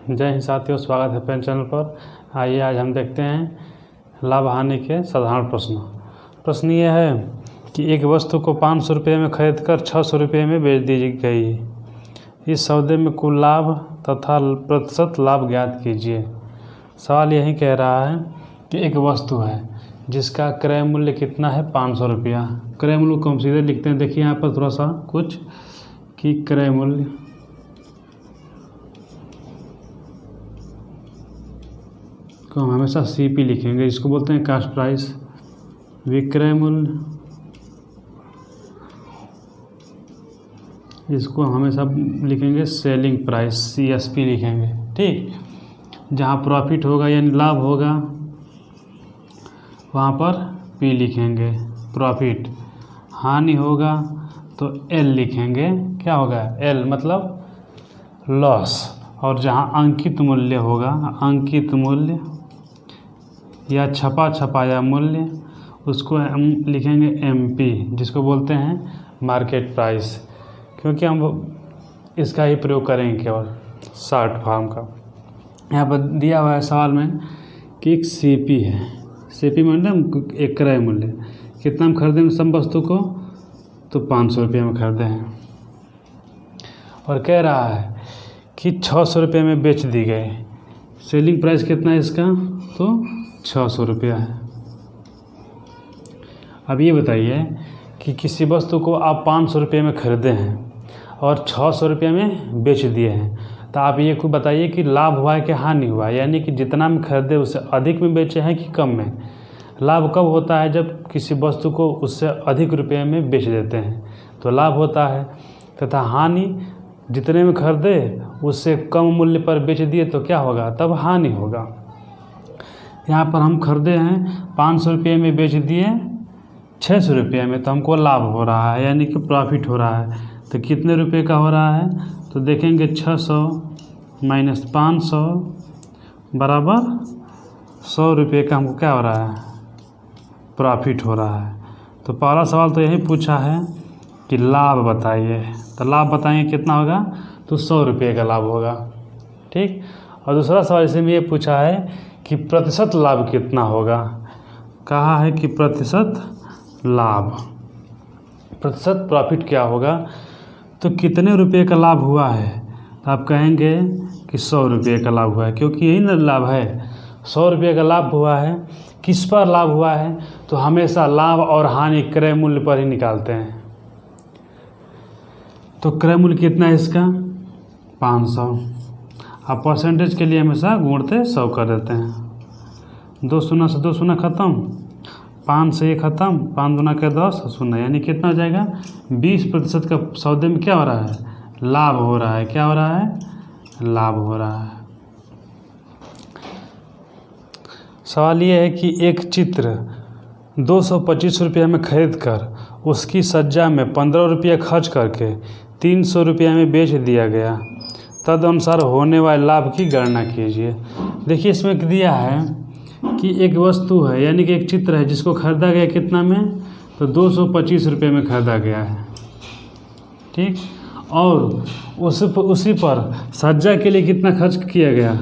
जय हिंद साथियों, स्वागत है पेन चैनल पर। आइए आज हम देखते हैं लाभ हानि के साधारण प्रश्न ये है कि एक वस्तु को 500 रुपये में खरीद कर 600 रुपये में बेच दी गई। इस सौदे में कुल लाभ तथा प्रतिशत लाभ ज्ञात कीजिए। सवाल यही कह रहा है कि एक वस्तु है जिसका क्रय मूल्य कितना है, 500 रुपया। क्रय मूल्य को हम सीधे लिखते हैं। देखिए यहाँ पर थोड़ा सा कुछ कि क्रय मूल्य को हम हमेशा CP लिखेंगे, इसको बोलते हैं कास्ट प्राइस। विक्रय मूल्य, इसको हमेशा लिखेंगे सेलिंग प्राइस, CSP लिखेंगे। ठीक, जहाँ प्रॉफिट होगा यानी लाभ होगा वहाँ पर P लिखेंगे प्रॉफिट। हानि होगा तो L लिखेंगे। क्या होगा? L मतलब लॉस। और जहाँ अंकित मूल्य होगा, अंकित मूल्य या छपाया मूल्य, उसको हम लिखेंगे MP, जिसको बोलते हैं मार्केट प्राइस, क्योंकि हम इसका ही प्रयोग करेंगे केवल शॉर्ट फॉर्म का। यहाँ पर दिया हुआ है सवाल में कि एक CP है। CP मतलब एक क्रय मूल्य, कितना हम खरीदे हैं सब वस्तु को, तो 500 रुपये में खरीदे हैं। और कह रहा है कि 600 रुपये में बेच दी गई। सेलिंग प्राइस कितना है इसका, तो 600 रुपया है। अब ये बताइए कि किसी वस्तु को आप 500 रुपये में खरीदे हैं और 600 रुपये में बेच दिए हैं, तो आप ये कुछ बताइए कि लाभ हुआ है कि हानि हुआ है। यानी कि जितना में खरीदे उससे अधिक में बेचे हैं कि कम में। लाभ कब होता है? जब किसी वस्तु को उससे अधिक रुपये में बेच देते हैं तो लाभ होता है, तथा हानि जितने में खरीदे उससे कम मूल्य पर बेच दिए तो क्या होगा? तब हानि होगा। यहाँ पर हम खरीदे हैं 500 रुपये में, बेच दिए 600 रुपये में, तो हमको लाभ हो रहा है, यानी कि प्रॉफिट हो रहा है। तो कितने रुपए का हो रहा है? तो देखेंगे 600 माइनस 500 बराबर 100 रुपये का हमको क्या हो रहा है? प्रॉफिट हो रहा है। तो पहला सवाल तो यही पूछा है कि लाभ बताइए, तो लाभ बताएंगे कितना होगा, तो 100 रुपये का लाभ होगा। ठीक, और दूसरा सवाल इसी में ये पूछा है कि प्रतिशत लाभ कितना होगा। कहा है कि प्रतिशत लाभ, प्रतिशत प्रॉफिट क्या होगा, तो कितने रुपये का लाभ हुआ है, तो आप कहेंगे कि 100 रुपये का लाभ हुआ है, क्योंकि यही ना लाभ है। 100 रुपये का लाभ हुआ है। किस पर लाभ हुआ है? तो हमेशा लाभ और हानि क्रय मूल्य पर ही निकालते हैं। तो क्रय मूल्य कितना है इसका? 500। अब परसेंटेज के लिए हमेशा गुणते 100 कर देते हैं। 2 शून्य से 2 शून्य खत्म, 5 से 1 खत्म, 5 दूना के 10 शून्य, यानी कितना हो जाएगा? 20% का सौदे में क्या हो रहा है? लाभ हो रहा है। क्या हो रहा है? लाभ हो रहा है। सवाल ये है कि एक चित्र 225 रुपये में खरीद कर उसकी सज्जा में 15 रुपये खर्च करके 300 रुपये में बेच दिया गया, तदनुसार होने वाले लाभ की गणना कीजिए। देखिए इसमें दिया है कि एक वस्तु है, यानी कि एक चित्र है जिसको खरीदा गया कितना में, तो 225 रुपये में खरीदा गया है। ठीक, और उसी पर सज्जा के लिए कितना खर्च किया गया,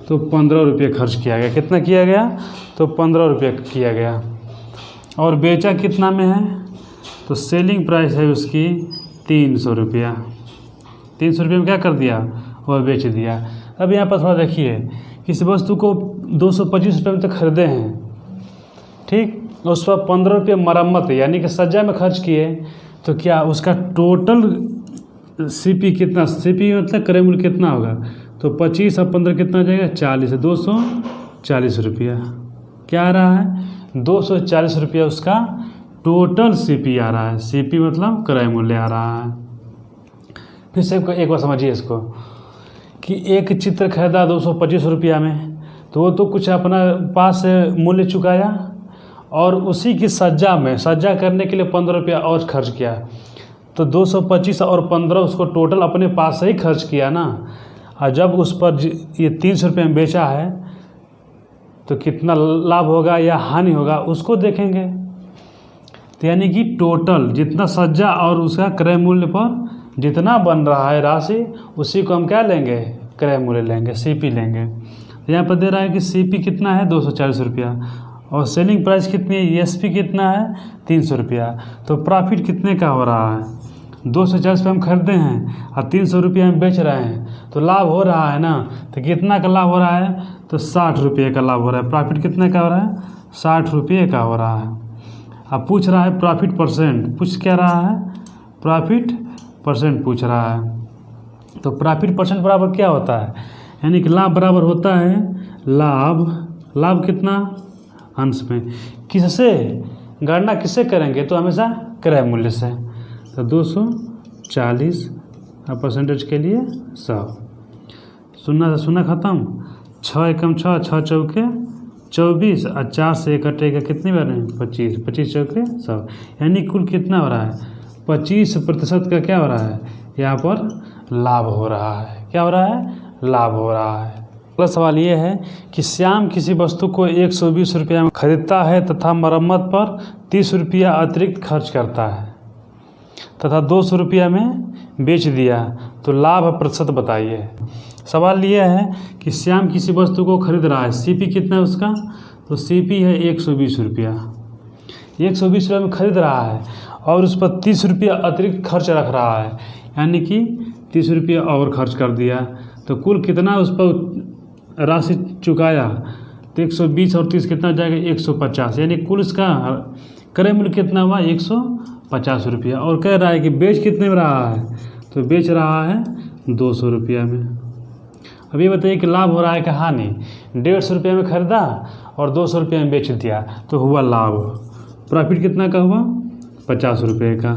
तो 15 रुपये खर्च किया गया। कितना किया गया? तो 15 रुपये किया गया। और बेचा कितना में है, तो सेलिंग प्राइस है उसकी 300 रुपया। 300 रुपये में क्या कर दिया? वह बेच दिया। अब यहाँ पर थोड़ा देखिए, किसी वस्तु को 225 रुपये में तो खरीदे हैं, ठीक, उस पर 15 रुपये मरम्मत यानी कि सज्जा में खर्च किए, तो क्या उसका टोटल CP कितना? CP मतलब क्रय मूल्य कितना होगा, तो 25 और 15 कितना हो जाएगा? 40, 240 रुपया। क्या आ रहा है? 240 रुपया उसका टोटल CP आ रहा है। CP मतलब क्रय मूल्य आ रहा है। फिर से एक बार समझिए इसको कि एक चित्र खरीदा 225 रुपया में, तो वो तो कुछ अपना पास से मूल्य चुकाया और उसी की सज्जा करने के लिए 15 रुपया और खर्च किया, तो 225 और 15 उसको टोटल अपने पास से ही खर्च किया ना। और जब उस पर ये 300 रुपये में बेचा है तो कितना लाभ होगा या हानि होगा उसको देखेंगे। तो यानी कि टोटल जितना सज्जा और उसका क्रय मूल्य पर जितना बन रहा है राशि, उसी को हम क्या लेंगे? क्रय मूल्य लेंगे, CP लेंगे। यहाँ पर दे रहा है कि CP कितना है 240 रुपया और सेलिंग प्राइस कितनी है, ESP कितना है 300 रुपया। तो प्रॉफिट कितने का हो रहा है, 240 रुपये हम खरीदे हैं और 300 रुपये हम बेच रहे हैं, तो लाभ हो रहा है ना। तो कितना का लाभ हो रहा है, तो 60 रुपये का लाभ हो रहा है। प्रॉफिट कितने का हो रहा है, 60 रुपये का हो रहा है। अब पूछ रहा है प्रॉफिट परसेंट, पूछ क्या रहा है, प्रॉफिट परसेंट पूछ रहा है। तो प्रॉफिट परसेंट बराबर क्या होता है, यानी कि लाभ बराबर होता है लाभ कितना अंश में, किससे गणना किससे करेंगे, तो हमेशा क्रय मूल्य से। तो 240 परसेंटेज के लिए 100, शून्य से शून्य खत्म, 6 एकम 6, 6 चौके 24 और 4 से 1 कटेगा कितनी बार है 25, 25 चौके 100, यानी कुल कितना हो रहा है 25% का क्या हो रहा है, यहाँ पर लाभ हो रहा है। क्या हो रहा है, लाभ हो रहा है। अगला सवाल ये है कि श्याम किसी वस्तु को 120 रुपया में खरीदता है तथा मरम्मत पर 30 रुपया अतिरिक्त खर्च करता है तथा 200 रुपया में बेच दिया, तो लाभ प्रतिशत बताइए। सवाल ये है कि श्याम किसी वस्तु को खरीद रहा है, CP कितना है उसका, तो CP है 120 रुपया, 120 रुपये में खरीद रहा है और उस पर 30 रुपया अतिरिक्त खर्च रख रहा है, यानी कि 30 रुपया और खर्च कर दिया, तो कुल कितना उस पर राशि चुकाया, तो 120 और 30 कितना हो जाएगा 150, यानी कुल इसका क्रय मूल्य कितना हुआ 150 रुपया। और कह रहा है कि बेच कितने में रहा है, तो बेच रहा है 200 रुपया में। अब ये बताइए कि लाभ हो रहा है कि हानि, 150 रुपये में खरीदा और 200 रुपये में बेच दिया, तो हुआ लाभ। प्रॉफिट कितना का हुआ 50 रुपये का।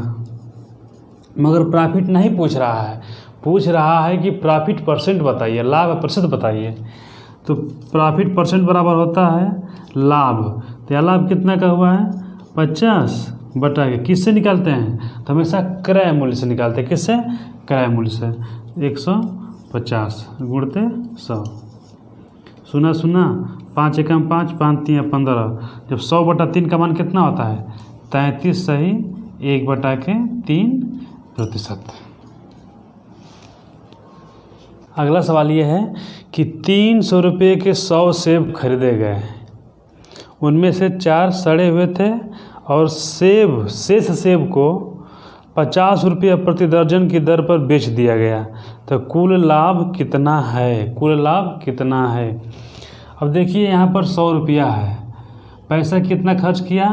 मगर प्रॉफिट नहीं पूछ रहा है, पूछ रहा है कि प्रॉफिट परसेंट बताइए, लाभ प्रतिशत बताइए। तो प्रॉफिट परसेंट बराबर होता है लाभ, तो यह लाभ कितना का हुआ है 50 बटा के किससे निकालते हैं, तो हमेशा क्रय मूल्य से निकालते हैं। किससे, क्रय मूल्य से। 150 गुणते 100, शून्य शून्य 5 एकम 5, 5 3 15, जब 100 बटा 3 का मान कितना होता है 33 सही 1 बटा के 3%। अगला सवाल ये है कि 300 रुपये के 100 सेब खरीदे गए, उनमें से 4 सड़े हुए थे और शेष सेब को 50 रुपये प्रति दर्जन की दर पर बेच दिया गया, तो कुल लाभ कितना है, कुल लाभ कितना है। अब देखिए यहाँ पर 100 रुपया है, पैसा कितना खर्च किया,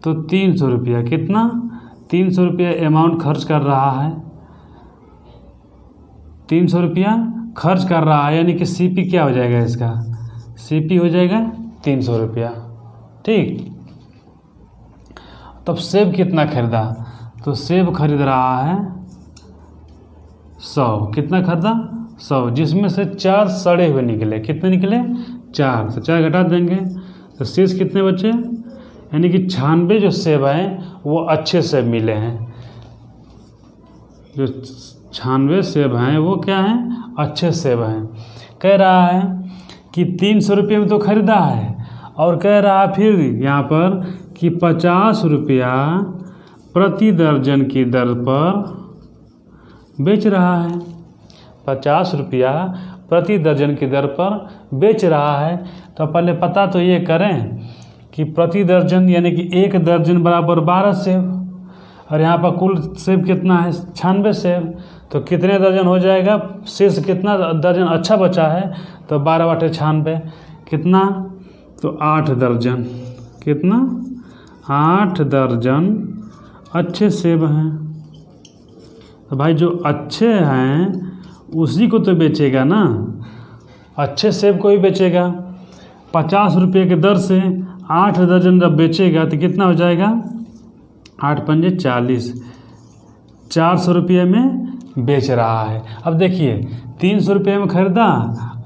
तो 300 रुपया, कितना 300 रुपया अमाउंट खर्च कर रहा है, 300 रुपया खर्च कर रहा है, यानी कि CP क्या हो जाएगा इसका, CP हो जाएगा 300 रुपया। ठीक, तब सेब कितना खरीदा, तो सेब खरीद रहा है 100, कितना खरीदा 100, जिसमें से 4 सड़े हुए निकले, कितने निकले 4, तो 4 घटा देंगे तो शेष कितने बचे, यानी कि 96 जो सेब हैं वो अच्छे सेब मिले हैं, जो 96 सेब हैं वो क्या हैं, अच्छे सेब हैं। कह रहा है कि 300 रुपये में तो खरीदा है, और कह रहा है फिर यहाँ पर कि 50 रुपया प्रति दर्जन की दर पर बेच रहा है, 50 रुपया प्रति दर्जन की दर पर बेच रहा है। तो पहले पता तो ये करें कि प्रति दर्जन यानी कि 1 दर्जन बराबर 12 सेब, और यहाँ पर कुल सेब कितना है 96 सेब, तो कितने दर्जन हो जाएगा, शेष कितना दर्जन अच्छा बचा है, तो 12 बटे 96 कितना, तो 8 दर्जन, कितना 8 दर्जन अच्छे सेब हैं। तो भाई जो अच्छे हैं उसी को तो बेचेगा ना, अच्छे सेब को ही बेचेगा। 50 रुपये के दर से 8 दर्जन जब बेचेगा तो कितना हो जाएगा, 8 पंजे 40, 400 रुपये में बेच रहा है। अब देखिए 300 रुपये में खरीदा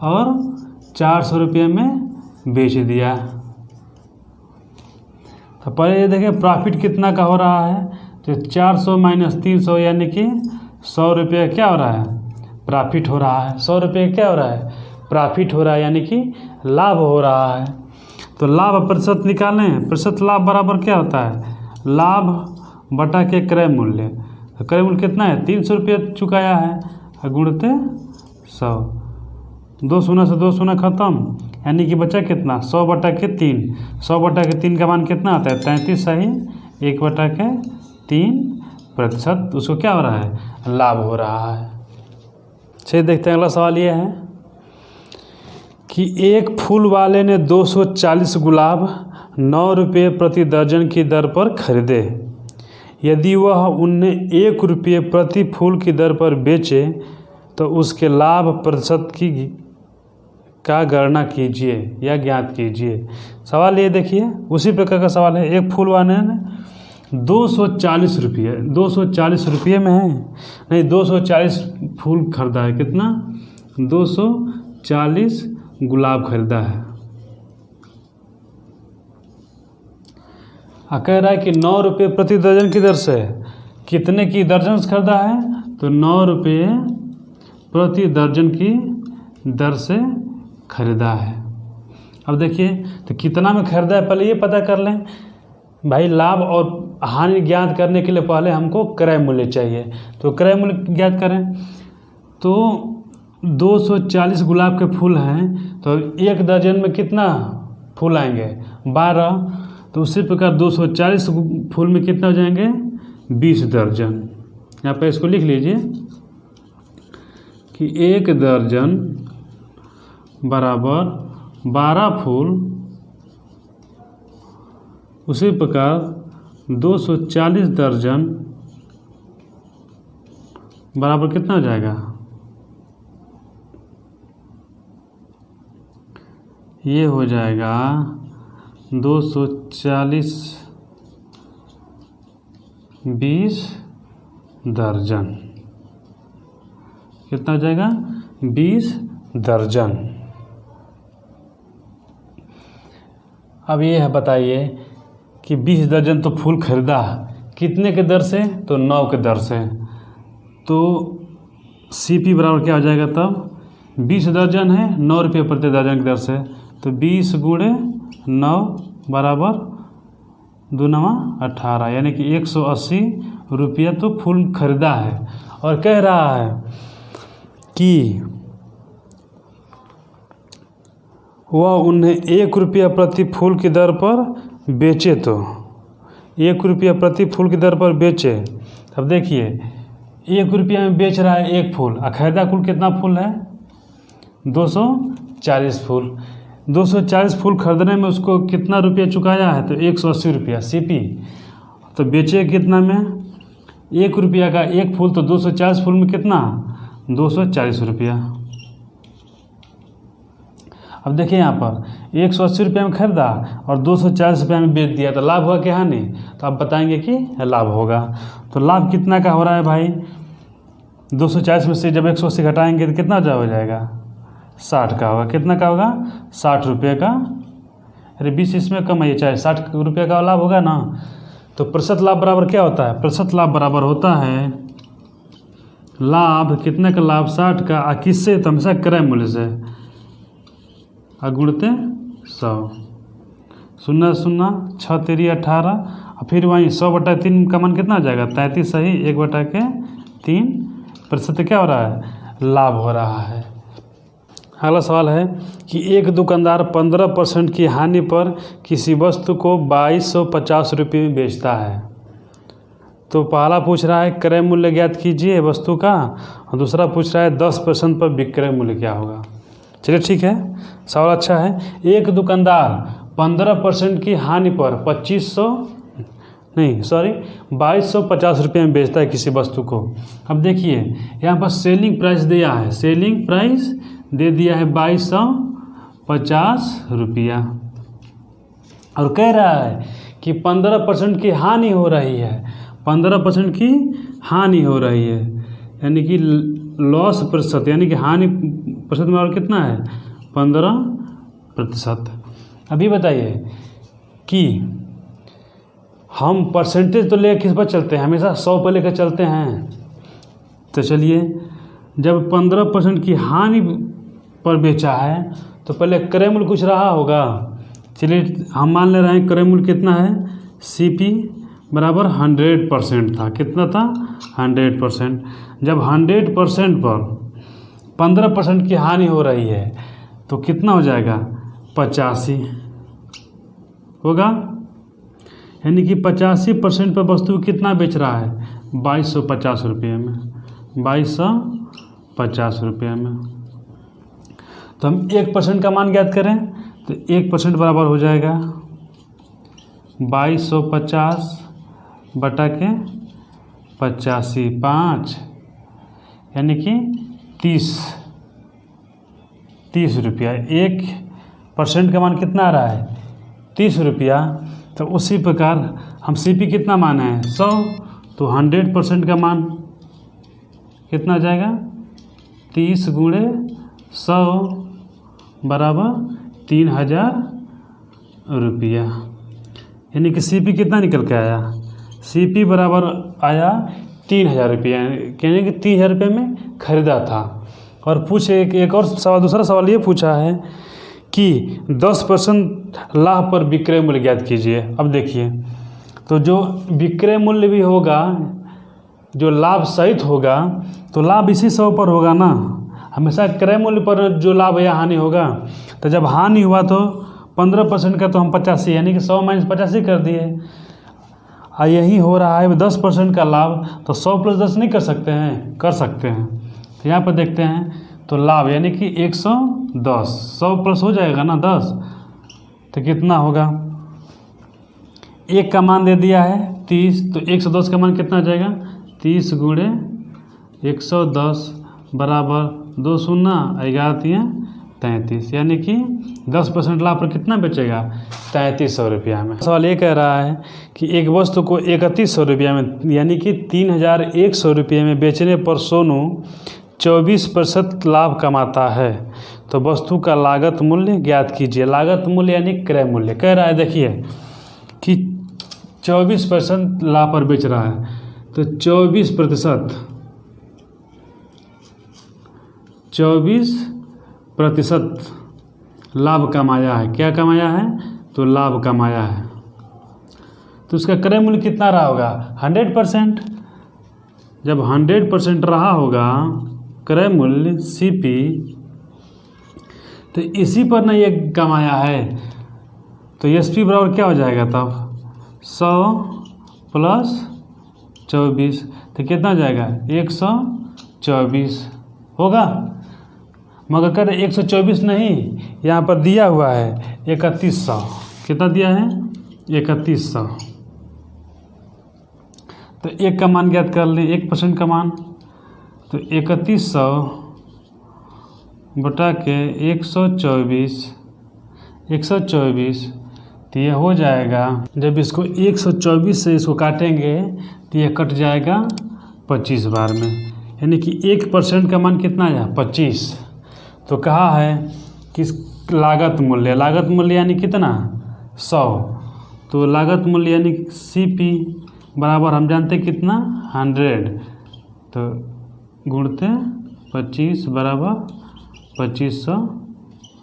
और 400 रुपये में बेच दिया, तो पहले ये देखिए प्रॉफिट कितना का हो रहा है, तो 400 माइनस 300 यानी कि 100 रुपये क्या हो रहा है, प्रॉफिट हो रहा है। 100 रुपये क्या हो रहा है, प्रॉफिट हो रहा है, यानी कि लाभ हो रहा है। तो लाभ प्रतिशत निकालें, प्रतिशत लाभ बराबर क्या होता है, लाभ बटा के क्रय मूल्य। तो क्रय मूल्य कितना है 300 रुपये चुकाया है, गुणते 100, 2 शून्य से 2 शून्य खत्म, यानी कि बचा कितना 100/3। 100/3 का मान कितना आता है 33 सही, 1/3%। उसको क्या हो रहा है, लाभ हो रहा है। चलिए देखते हैं अगला सवाल ये है कि एक फूल वाले ने 240 गुलाब 9 रुपये प्रति दर्जन की दर पर खरीदे। यदि वह उन्हें 1 रुपये प्रति फूल की दर पर बेचे तो उसके लाभ प्रतिशत का गणना कीजिए या ज्ञात कीजिए। सवाल ये देखिए, उसी प्रकार का सवाल है। एक फूल वाले ने 240 रुपये में है, नहीं 240 फूल खरीदा है। कितना, 240 गुलाब खरीदा है। कह रहा है कि 9 रुपये प्रति दर्जन की दर से कितने की दर्जन से खरीदा है, तो 9 रुपये प्रति दर्जन की दर से खरीदा है। अब देखिए तो कितना में खरीदा है, पहले ये पता कर लें भाई। लाभ और हानि ज्ञात करने के लिए पहले हमको क्रय मूल्य चाहिए, तो क्रय मूल्य ज्ञात करें। तो 240 गुलाब के फूल हैं, तो एक दर्जन में कितना फूल आएंगे 12, तो उसी प्रकार 240 फूल में कितना हो जाएंगे 20 दर्जन। यहाँ पे इसको लिख लीजिए कि एक दर्जन बराबर 12 फूल, उसी प्रकार 240 दर्जन बराबर कितना हो जाएगा, ये हो जाएगा 240 20 दर्जन। कितना हो जाएगा 20 दर्जन। अब ये है बताइए कि 20 दर्जन तो फूल खरीदा कितने के दर से, तो 9 के दर से। तो CP बराबर क्या हो जाएगा तब, 20 दर्जन है 9 रुपये प्रति दर्जन की दर से, तो 20 गुणे 9 बराबर 2 9 18, यानी कि 180 रुपया तो फूल खरीदा है। और कह रहा है कि वह उन्हें 1 रुपया प्रति फूल की दर पर बेचे, तो 1 रुपया प्रति फूल की दर पर बेचे। अब देखिए 1 रुपया में बेच रहा है एक फूल, और खरीदा कुल कितना फूल है 240 फूल। 240 फूल खरीदने में उसको कितना रुपया चुकाया है, तो 180 रुपया CP। तो बेचे कितना में 1 रुपया का एक फूल, तो 240 फूल में कितना 240 रुपया। अब देखिए यहाँ पर 180 रुपये में खरीदा और 240 रुपये में बेच दिया, तो लाभ हुआ क्या हानि, तो आप बताएंगे कि लाभ होगा। तो लाभ कितना का हो रहा है भाई, 240 में से जब 180 घटाएंगे तो कितना हो जाएगा 60 का होगा। कितना का होगा 60 रुपये का, अरे 20 इसमें कम है, चाहे 60 रुपये का लाभ होगा ना। तो प्रतिशत लाभ बराबर क्या होता है, प्रतिशत लाभ बराबर होता है लाभ कितने का, लाभ 60 का, किससे, तो हमेशा क्रय मूल्य से, गुणते 100, 0 0 6 3 18, और फिर वहीं 100/3 का मान कितना हो जाएगा 33 सही, 1/3 प्रतिशत क्या हो रहा है, लाभ हो रहा है। अगला सवाल है कि एक दुकानदार 15% की हानि पर किसी वस्तु को 2250 रुपये में बेचता है। तो पहला पूछ रहा है क्रय मूल्य ज्ञात कीजिए वस्तु का, और दूसरा पूछ रहा है 10% पर विक्रय मूल्य क्या होगा। चलिए ठीक है, सवाल अच्छा है। एक दुकानदार 15% की हानि पर 2250 रुपये में बेचता है किसी वस्तु को। अब देखिए यहाँ पर सेलिंग प्राइस दिया है, सेलिंग प्राइस दे दिया है 2250 रुपया, और कह रहा है कि 15% की हानि हो रही है, 15% की हानि हो रही है, यानी कि लॉस प्रतिशत, यानी कि हानि प्रतिशत में और कितना है 15%। अभी बताइए कि हम परसेंटेज तो लेकर किस पर चलते हैं, हमेशा 100 पर लेकर चलते हैं। तो चलिए जब 15% की हानि पर बेचा है तो पहले क्रय मूल्य कुछ रहा होगा। चलिए हम मान ले रहे हैं क्रय मूल्य कितना है, CP बराबर 100% था। कितना था 100%। जब 100% पर 15% की हानि हो रही है तो कितना हो जाएगा 85 होगा। यानी कि 85% पर वस्तु कितना बेच रहा है 2250 रुपये में, 2250 रुपये में। तो हम 1% का मान ज्ञात करें तो 1% बराबर हो जाएगा 2250 बटा के 85, 5 यानी कि 30 रुपया। 1% का मान कितना आ रहा है 30 रुपया। तो उसी प्रकार हम CP कितना मान है 100, तो 100% का मान कितना आ जाएगा 30 गुणे 100 बराबर 3000 रुपया। यानी कि CP कितना निकल के आया, CP बराबर आया 3000 रुपया, यानी कि 3000 रुपये में ख़रीदा था। और पूछे एक और सवाल, दूसरा सवाल ये पूछा है कि 10% लाभ पर विक्रय मूल्य ज्ञात कीजिए। अब देखिए, तो जो विक्रय मूल्य भी होगा, जो लाभ सहित होगा, तो लाभ इसी 100 पर होगा ना, हमेशा क्रय मूल्य पर जो लाभ या हानि होगा। तो जब हानि हुआ तो 15% का तो हम 85 यानी कि 100 - 85 कर दिए। यही हो रहा है 10% का लाभ, तो 100 + 10 नहीं कर सकते हैं, कर सकते हैं। तो यहाँ पर देखते हैं तो लाभ यानी कि 110, 100 प्लस हो जाएगा ना 10, तो कितना होगा, 1 का मान दे दिया है 30, तो 110 का मान कितना आ जाएगा 30 गुणे 110 बराबर 2 शून्य 11 33, यानी कि 10% लाभ पर कितना बेचेगा 3300 रुपया में। सवाल ये कह रहा है कि एक वस्तु को 3100 रुपया में यानी कि 3100 रुपये में बेचने पर सोनू 24% लाभ कमाता है, तो वस्तु का लागत मूल्य ज्ञात कीजिए। लागत मूल्य यानी क्रय मूल्य कह रहा है, देखिए कि 24% लाभ पर बेच रहा है, तो 24% लाभ कमाया है। क्या कमाया है, तो लाभ कमाया है, तो उसका क्रय मूल्य कितना रहा होगा 100%। जब 100% रहा होगा क्रय मूल्य CP, तो इसी पर ना ये कमाया है, तो SP बराबर क्या हो जाएगा तब 100 + 24, तो कितना हो जाएगा 124 होगा। मगर कर 124 नहीं, यहाँ पर दिया हुआ है 3100, कितना दिया है 3100, तो 1 का मान ज्ञात कर लें, 1% का मान, तो 3100 बटा के 124, तो ये हो जाएगा, जब इसको 124 से इसको काटेंगे तो ये कट जाएगा 25 बार में, यानी कि 1% का मान कितना आया 25। तो कहा है कि लागत मूल्य यानी कितना 100, तो लागत मूल्य यानी CP बराबर हम जानते कितना 100, तो गुणते 25 बराबर 2500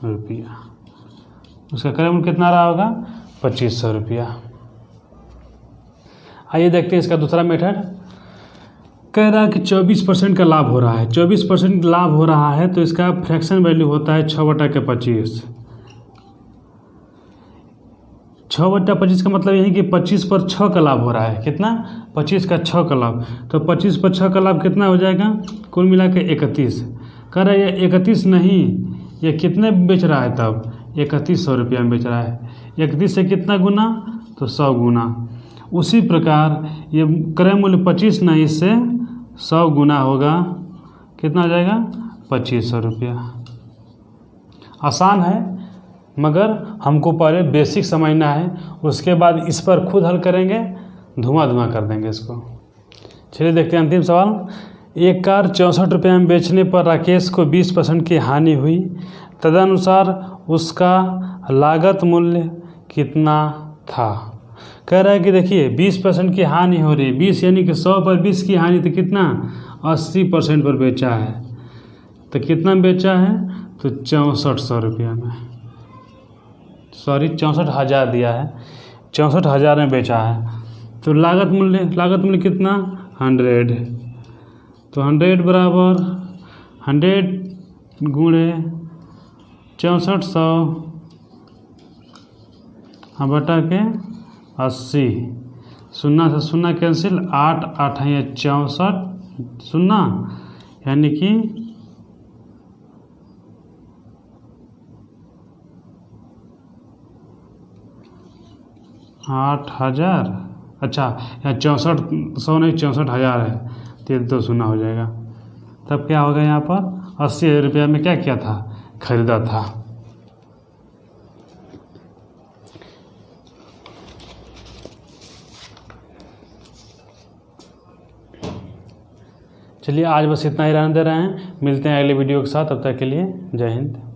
रुपया। उसका क्रय मूल्य कितना रहा होगा 2500 रुपया। आइए देखते हैं इसका दूसरा मेथड। कह रहा है कि 24% का लाभ हो रहा है, 24% लाभ हो रहा है, तो इसका फ्रैक्शन वैल्यू होता है 6/25। 6/25 का मतलब यही कि 25 पर 6 का लाभ हो रहा है, कितना 25 का 6 का लाभ, तो 25 पर 6 का लाभ कितना हो जाएगा, कुल मिला के 31। कह रहा है ये 31 नहीं, ये कितने बेच रहा है तब 3100 रुपया में बेच रहा है। 31 से कितना गुना, तो 100 गुना। उसी प्रकार ये क्रय मूल्य 25 नहीं, इससे 100 गुना होगा, कितना हो जाएगा 2500 रुपया। आसान है, मगर हमको पहले बेसिक समझना है, उसके बाद इस पर खुद हल करेंगे, धुआं कर देंगे इसको। चलिए देखते हैं अंतिम सवाल। एक कार 64 रुपये में बेचने पर राकेश को 20% की हानि हुई, तदनुसार उसका लागत मूल्य कितना था। कह रहा है कि देखिए 20% की हानि हो रही है, 20 यानी कि 100 पर 20 की हानि, तो कितना 80% पर बेचा है, तो कितना बेचा है, तो 6400 रुपया में, सॉरी 64,000 दिया है, 64,000 में बेचा है। तो लागत मूल्य कितना 100, तो 100 बराबर 100 गुणे 6400 बटा के 80। शून्य से शून्य कैंसिल, 8 8 है 64 शून्य, यानी कि 8000। अच्छा, यहाँ 6400 नहीं 64,000 है, तो 2 शून्य हो जाएगा। तब क्या होगा, यहाँ पर 80,000 रुपया में क्या किया था, खरीदा था। चलिए आज बस इतना ही रहने दे रहे हैं, मिलते हैं अगले वीडियो के साथ, तब तक के लिए जय हिंद।